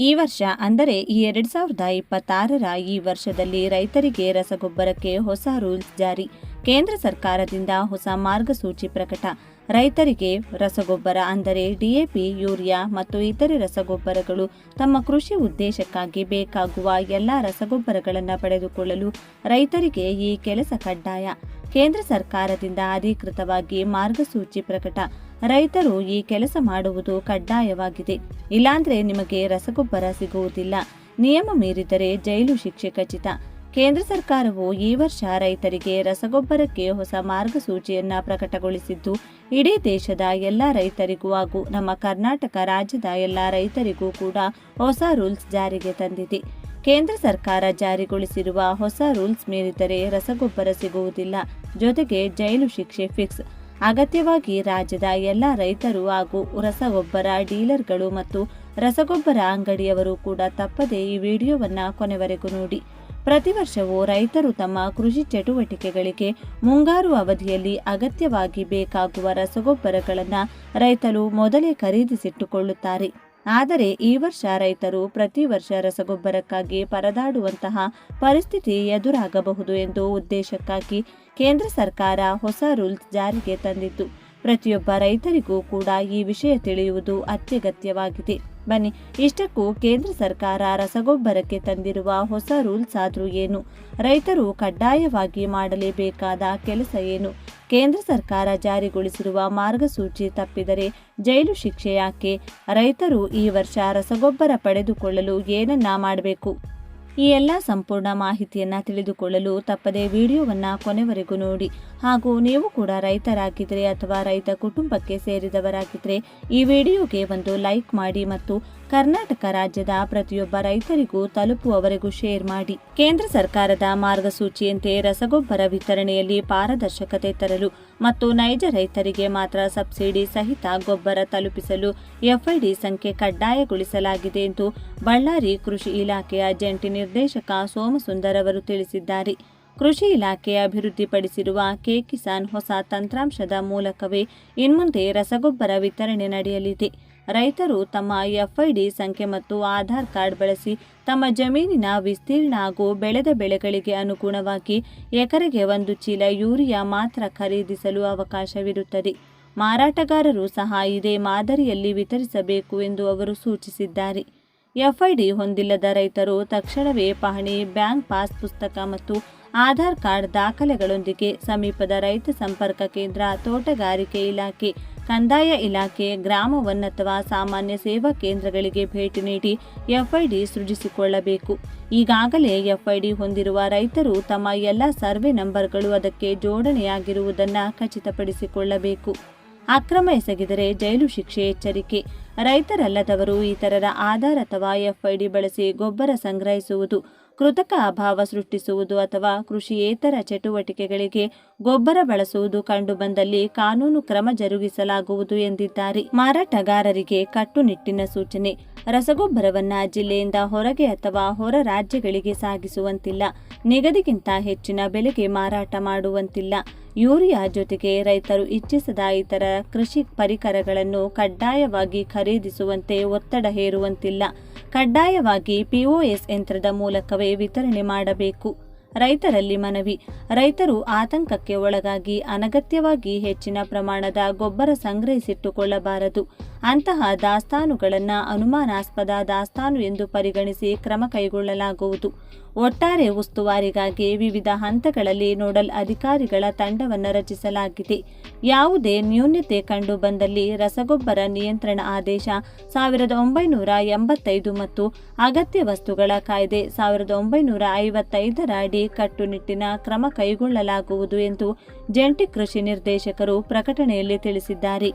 ಈ ವರ್ಷ ಅಂದರೆ 2026ರ ಈ ವರ್ಷದಲ್ಲಿ ರೈತರಿಗೆ ರಸಗೊಬ್ಬರಕ್ಕೆ ಹೊಸ ರೂಲ್ಸ್ ಜಾರಿ. ಕೇಂದ್ರ ಸರ್ಕಾರದಿಂದ ಹೊಸ ಮಾರ್ಗಸೂಚಿ ಪ್ರಕಟ. ರೈತರಿಗೆ ರಸಗೊಬ್ಬರ ಅಂದರೆ ಡಿಎಪಿ, ಯೂರಿಯಾ ಮತ್ತು ಇತರೆ ರಸಗೊಬ್ಬರಗಳು ತಮ್ಮ ಕೃಷಿ ಉದ್ದೇಶಕ್ಕಾಗಿ ಬೇಕಾಗುವ ಎಲ್ಲ ರಸಗೊಬ್ಬರಗಳನ್ನು ಪಡೆದುಕೊಳ್ಳಲು ರೈತರಿಗೆ ಈ ಕೆಲಸ ಕಡ್ಡಾಯ. ಕೇಂದ್ರ ಸರ್ಕಾರದಿಂದ ಅಧಿಕೃತವಾಗಿ ಮಾರ್ಗಸೂಚಿ ಪ್ರಕಟ. ರೈತರು ಈ ಕೆಲಸ ಮಾಡುವುದು ಕಡ್ಡಾಯವಾಗಿದೆ. ಇಲ್ಲಾಂದ್ರೆ ನಿಮಗೆ ರಸಗೊಬ್ಬರ ಸಿಗುವುದಿಲ್ಲ. ನಿಯಮ ಮೀರಿದರೆ ಜೈಲು ಶಿಕ್ಷೆ ಖಚಿತ. ಕೇಂದ್ರ ಸರ್ಕಾರವು ಈ ವರ್ಷ ರೈತರಿಗೆ ರಸಗೊಬ್ಬರಕ್ಕೆ ಹೊಸ ಮಾರ್ಗಸೂಚಿಯನ್ನ ಪ್ರಕಟಗೊಳಿಸಿದ್ದು, ಇಡೀ ದೇಶದ ಎಲ್ಲ ರೈತರಿಗೂ ಹಾಗೂ ನಮ್ಮ ಕರ್ನಾಟಕ ರಾಜ್ಯದ ಎಲ್ಲ ರೈತರಿಗೂ ಕೂಡ ಹೊಸ ರೂಲ್ಸ್ ಜಾರಿಗೆ ತಂದಿದೆ. ಕೇಂದ್ರ ಸರ್ಕಾರ ಜಾರಿಗೊಳಿಸಿರುವ ಹೊಸ ರೂಲ್ಸ್ ಮೀರಿದರೆ ರಸಗೊಬ್ಬರ ಸಿಗುವುದಿಲ್ಲ, ಜೊತೆಗೆ ಜೈಲು ಶಿಕ್ಷೆ ಫಿಕ್ಸ್. ಅಗತ್ಯವಾಗಿ ರಾಜ್ಯದ ಎಲ್ಲ ರೈತರು ಹಾಗೂ ರಸಗೊಬ್ಬರ ಡೀಲರ್ಗಳು ಮತ್ತು ರಸಗೊಬ್ಬರ ಅಂಗಡಿಯವರು ಕೂಡ ತಪ್ಪದೆ ಈ ವಿಡಿಯೋವನ್ನು ಕೊನೆವರೆಗೂ ನೋಡಿ. ಪ್ರತಿ ವರ್ಷವೂ ರೈತರು ತಮ್ಮ ಕೃಷಿ ಚಟುವಟಿಕೆಗಳಿಗೆ ಮುಂಗಾರು ಅವಧಿಯಲ್ಲಿ ಅಗತ್ಯವಾಗಿ ಬೇಕಾಗುವ ರಸಗೊಬ್ಬರಗಳನ್ನು ರೈತರು ಮೊದಲೇ ಖರೀದಿಸಿಟ್ಟುಕೊಳ್ಳುತ್ತಾರೆ. ಆದರೆ ಈ ವರ್ಷ ರೈತರು ಪ್ರತಿ ವರ್ಷ ರಸಗೊಬ್ಬರಕ್ಕಾಗಿ ಪರದಾಡುವಂತಹ ಪರಿಸ್ಥಿತಿ ಎದುರಾಗಬಹುದು ಎಂದು ಉದ್ದೇಶಕ್ಕಾಗಿ ಕೇಂದ್ರ ಸರ್ಕಾರ ಹೊಸ ರೂಲ್ಸ್ ಜಾರಿಗೆ ತಂದಿದ್ದು, ಪ್ರತಿಯೊಬ್ಬ ರೈತರಿಗೂ ಕೂಡ ಈ ವಿಷಯ ತಿಳಿಯುವುದು ಅತ್ಯಗತ್ಯವಾಗಿದೆ. ಬನ್ನಿ, ಇಷ್ಟಕ್ಕೂ ಕೇಂದ್ರ ಸರ್ಕಾರ ರಸಗೊಬ್ಬರಕ್ಕೆ ತಂದಿರುವ ಹೊಸ ರೂಲ್ಸ್ ಆದರೂ ಏನು? ರೈತರು ಕಡ್ಡಾಯವಾಗಿ ಮಾಡಲೇಬೇಕಾದ ಕೆಲಸ ಏನು? ಕೇಂದ್ರ ಸರ್ಕಾರ ಜಾರಿಗೊಳಿಸಿರುವ ಮಾರ್ಗಸೂಚಿ ತಪ್ಪಿದರೆ ಜೈಲು ಶಿಕ್ಷೆ ಯಾಕೆ? ರೈತರು ಈ ವರ್ಷ ರಸಗೊಬ್ಬರ ಪಡೆದುಕೊಳ್ಳಲು ಏನನ್ನ ಮಾಡಬೇಕು? ಈ ಎಲ್ಲ ಸಂಪೂರ್ಣ ಮಾಹಿತಿಯನ್ನು ತಿಳಿದುಕೊಳ್ಳಲು ತಪ್ಪದೆ ವಿಡಿಯೋವನ್ನು ಕೊನೆವರೆಗೂ ನೋಡಿ. ಹಾಗೂ ನೀವು ಕೂಡ ರೈತರಾಗಿದ್ದರೆ ಅಥವಾ ರೈತ ಕುಟುಂಬಕ್ಕೆ ಸೇರಿದವರಾಗಿದ್ದರೆ ಈ ವಿಡಿಯೋಗೆ ಒಂದು ಲೈಕ್ ಮಾಡಿ ಮತ್ತು ಕರ್ನಾಟಕ ರಾಜ್ಯದ ಪ್ರತಿಯೊಬ್ಬ ರೈತರಿಗೂ ತಲುಪುವವರೆಗೂ ಶೇರ್ ಮಾಡಿ. ಕೇಂದ್ರ ಸರ್ಕಾರದ ಮಾರ್ಗಸೂಚಿಯಂತೆ ರಸಗೊಬ್ಬರ ವಿತರಣೆಯಲ್ಲಿ ಪಾರದರ್ಶಕತೆ ತರಲು ಮತ್ತು ನೈಜ ರೈತರಿಗೆ ಮಾತ್ರ ಸಬ್ಸಿಡಿ ಸಹಿತ ಗೊಬ್ಬರ ತಲುಪಿಸಲು ಎಫ್ಐಡಿ ಸಂಖ್ಯೆ ಕಡ್ಡಾಯಗೊಳಿಸಲಾಗಿದೆ ಎಂದು ಬಳ್ಳಾರಿ ಕೃಷಿ ಇಲಾಖೆಯ ಜಂಟಿ ನಿರ್ದೇಶಕ ಸೋಮಸುಂದರ್ ಅವರು ತಿಳಿಸಿದ್ದಾರೆ. ಕೃಷಿ ಇಲಾಖೆ ಅಭಿವೃದ್ಧಿಪಡಿಸಿರುವ ಕೆ-ಕಿಸಾನ್ ಹೊಸ ತಂತ್ರಾಂಶದ ಮೂಲಕವೇ ಇನ್ಮುಂದೆ ರಸಗೊಬ್ಬರ ವಿತರಣೆ ನಡೆಯಲಿದೆ. ರೈತರು ತಮ್ಮ ಎಫ್ಐಡಿ ಸಂಖ್ಯೆ ಮತ್ತು ಆಧಾರ್ ಕಾರ್ಡ್ ಬಳಸಿ ತಮ್ಮ ಜಮೀನಿನ ವಿಸ್ತೀರ್ಣ ಹಾಗೂ ಬೆಳೆದ ಬೆಳೆಗಳಿಗೆ ಅನುಗುಣವಾಗಿ ಎಕರೆಗೆ 1 ಚೀಲ ಯೂರಿಯಾ ಮಾತ್ರ ಖರೀದಿಸಲು ಅವಕಾಶವಿರುತ್ತದೆ. ಮಾರಾಟಗಾರರು ಸಹ ಇದೇ ಮಾದರಿಯಲ್ಲಿ ವಿತರಿಸಬೇಕು ಎಂದು ಅವರು ಸೂಚಿಸಿದ್ದಾರೆ. ಎಫ್ಐಡಿ ಹೊಂದಿಲ್ಲದ ರೈತರು ತಕ್ಷಣವೇ ಪಹಣಿ, ಬ್ಯಾಂಕ್ ಪಾಸ್ ಪುಸ್ತಕ ಮತ್ತು ಆಧಾರ್ ಕಾರ್ಡ್ ದಾಖಲೆಗಳೊಂದಿಗೆ ಸಮೀಪದ ರೈತ ಸಂಪರ್ಕ ಕೇಂದ್ರ, ತೋಟಗಾರಿಕೆ ಇಲಾಖೆ, ಕಂದಾಯ ಇಲಾಖೆ, ಗ್ರಾಮ ಒನ್ ಅಥವಾ ಸಾಮಾನ್ಯ ಸೇವಾ ಕೇಂದ್ರಗಳಿಗೆ ಭೇಟಿ ನೀಡಿ ಎಫ್ಐಡಿ ಸೃಜಿಸಿಕೊಳ್ಳಬೇಕು. ಈಗಾಗಲೇ ಎಫ್ಐಡಿ ಹೊಂದಿರುವ ರೈತರು ತಮ್ಮ ಎಲ್ಲ ಸರ್ವೆ ನಂಬರ್ಗಳು ಅದಕ್ಕೆ ಜೋಡಣೆಯಾಗಿರುವುದನ್ನು ಖಚಿತಪಡಿಸಿಕೊಳ್ಳಬೇಕು. ಅಕ್ರಮ ಎಸಗಿದರೆ ಜೈಲು ಶಿಕ್ಷೆ ಎಚ್ಚರಿಕೆ. ರೈತರಲ್ಲದವರು ಇತರರ ಆಧಾರ್ ಅಥವಾ ಎಫ್ಐಡಿ ಬಳಸಿ ಗೊಬ್ಬರ ಸಂಗ್ರಹಿಸುವುದು, ಕೃತಕ ಅಭಾವ ಸೃಷ್ಟಿಸುವುದು ಅಥವಾ ಕೃಷಿಯೇತರ ಚಟುವಟಿಕೆಗಳಿಗೆ ಗೊಬ್ಬರ ಬಳಸುವುದು ಕಂಡುಬಂದಲ್ಲಿ ಕಾನೂನು ಕ್ರಮ ಜರುಗಿಸಲಾಗುವುದು ಎಂದಿದ್ದಾರೆ. ಮಾರಾಟಗಾರರಿಗೆ ಕಟ್ಟುನಿಟ್ಟಿನ ಸೂಚನೆ. ರಸಗೊಬ್ಬರವನ್ನ ಜಿಲ್ಲೆಯಿಂದ ಹೊರಗೆ ಅಥವಾ ಹೊರ ರಾಜ್ಯಗಳಿಗೆ ಸಾಗಿಸುವಂತಿಲ್ಲ. ನಿಗದಿಗಿಂತ ಹೆಚ್ಚಿನ ಬೆಲೆಗೆ ಮಾರಾಟ ಮಾಡುವಂತಿಲ್ಲ. ಯೂರಿಯಾ ಜೊತೆಗೆ ರೈತರು ಇಚ್ಛಿಸದ ಇತರ ಕೃಷಿ ಪರಿಕರಗಳನ್ನು ಕಡ್ಡಾಯವಾಗಿ ಖರೀದಿಸುವಂತೆ ಒತ್ತಡ ಹೇರುವಂತಿಲ್ಲ. ಕಡ್ಡಾಯವಾಗಿ ಪಿಒಎಸ್ ಯಂತ್ರದ ಮೂಲಕವೇ ವಿತರಣೆ ಮಾಡಬೇಕು. ರೈತರಲ್ಲಿ ಮನವಿ. ರೈತರು ಆತಂಕಕ್ಕೆ ಒಳಗಾಗಿ ಅನಗತ್ಯವಾಗಿ ಹೆಚ್ಚಿನ ಪ್ರಮಾಣದ ಗೊಬ್ಬರ ಸಂಗ್ರಹಿಸಿಟ್ಟುಕೊಳ್ಳಬಾರದು. ಅಂತಹ ದಾಸ್ತಾನುಗಳನ್ನು ಅನುಮಾನಾಸ್ಪದ ದಾಸ್ತಾನು ಎಂದು ಪರಿಗಣಿಸಿ ಕ್ರಮ ಕೈಗೊಳ್ಳಲಾಗುವುದು. ಒಟ್ಟಾರೆ ಉಸ್ತುವಾರಿಗಾಗಿ ವಿವಿಧ ಹಂತಗಳಲ್ಲಿ ನೋಡಲ್ ಅಧಿಕಾರಿಗಳ ತಂಡವನ್ನು ರಚಿಸಲಾಗಿದೆ. ಯಾವುದೇ ನ್ಯೂನತೆ ಕಂಡು ಬಂದಲ್ಲಿ ರಸಗೊಬ್ಬರ ನಿಯಂತ್ರಣ ಆದೇಶ 1985 ಮತ್ತು ಅಗತ್ಯ ವಸ್ತುಗಳ ಕಾಯ್ದೆ 1955ರ ಅಡಿ ಕಟ್ಟುನಿಟ್ಟಿನ ಕ್ರಮ ಕೈಗೊಳ್ಳಲಾಗುವುದು ಎಂದು ಜಂಟಿ ಕೃಷಿ ನಿರ್ದೇಶಕರು ಪ್ರಕಟಣೆಯಲ್ಲಿ ತಿಳಿಸಿದ್ದಾರೆ.